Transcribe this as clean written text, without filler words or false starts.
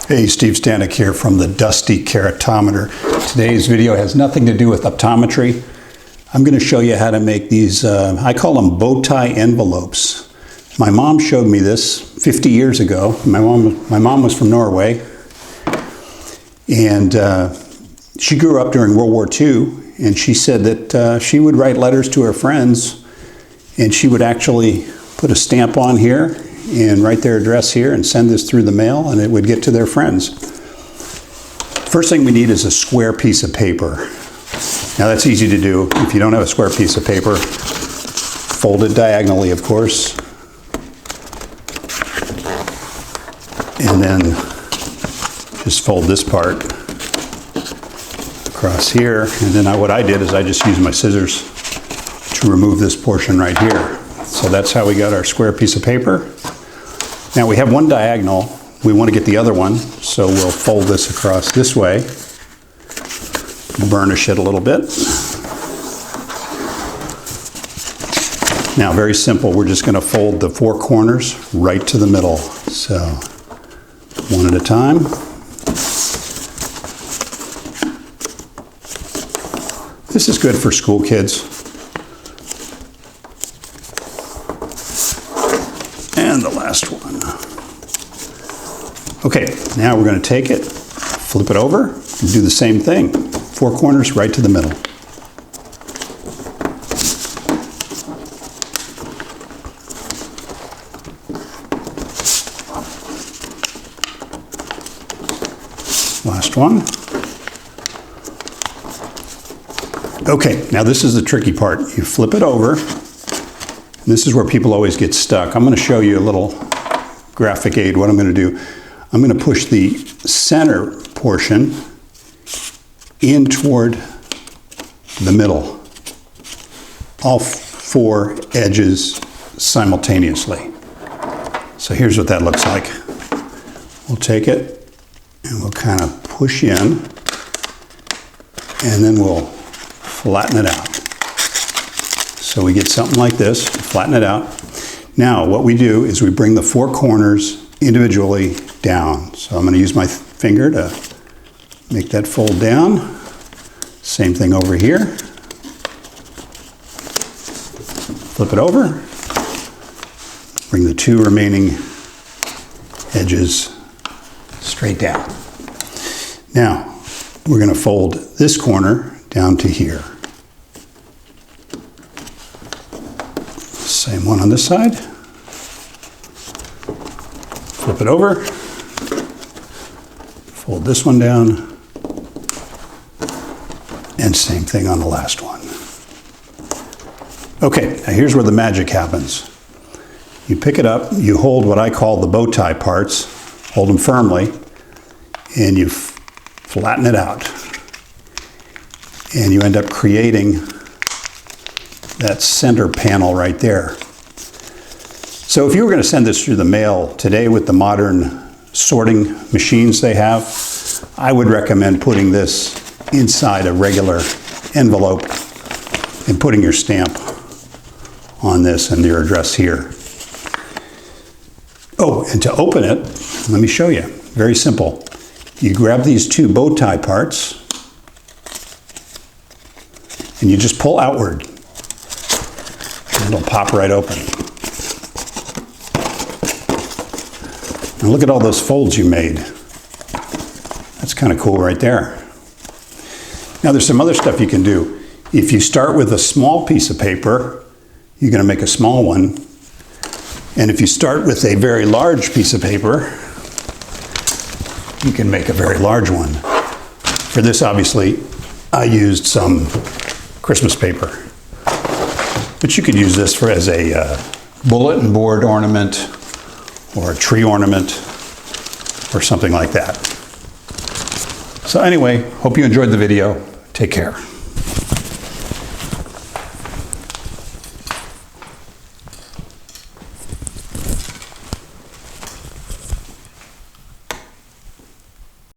Hey, Steve Stanek here from the Dusty Keratometer. Today's video has nothing to do with optometry. I'm going to show you how to make these, I call them bow tie envelopes. My mom showed me this 50 years ago. My mom was from Norway, and she grew up during World War II, and she said that she would write letters to her friends, and she would actually put a stamp on here and write their address here and send this through the mail, and it would get to their friends. First thing we need is a square piece of paper. Now that's easy to do. If you don't have a square piece of paper, fold it diagonally, of course, and then just fold this part across here. And then what I did is I just used my scissors to remove this portion right here. So that's how we got our square piece of paper. Now we have one diagonal, we want to get the other one, so we'll fold this across this way, burnish it a little bit. Now very simple, we're just going to fold the four corners right to the middle. So one at a time. This is good for school kids. And the last one. Okay, now we're going to take it, flip it over, and do the same thing. Four corners right to the middle. Last one. Okay, now this is the tricky part. You flip it over. This is where people always get stuck. I'm going to show you a little graphic aid. What I'm going to do, I'm going to push the center portion in toward the middle, all four edges simultaneously. So here's what that looks like. We'll take it and we'll kind of push in, and then we'll flatten it out. So we get something like this, flatten it out. Now what we do is we bring the four corners individually down. So I'm going to use my finger to make that fold down. Same thing over here. Flip it over. Bring the two remaining edges straight down. Now we're going to fold this corner down to here. Same one on this side. Flip it over. Fold this one down. And same thing on the last one. Okay, now here's where the magic happens. You pick it up, you hold what I call the bow tie parts, hold them firmly, and you flatten it out. And you end up creating that center panel right there. So if you were going to send this through the mail today with the modern sorting machines they have, I would recommend putting this inside a regular envelope and putting your stamp on this and your address here. Oh, and to open it, let me show you. Very simple. You grab these two bow tie parts and you just pull outward. It'll pop right open. And look at all those folds you made. That's kind of cool right there. Now there's some other stuff you can do. If you start with a small piece of paper, you're going to make a small one. And if you start with a very large piece of paper, you can make a very large one. For this, obviously, I used some Christmas paper. But you could use this as a bulletin board ornament or a tree ornament or something like that. So anyway, hope you enjoyed the video. Take care.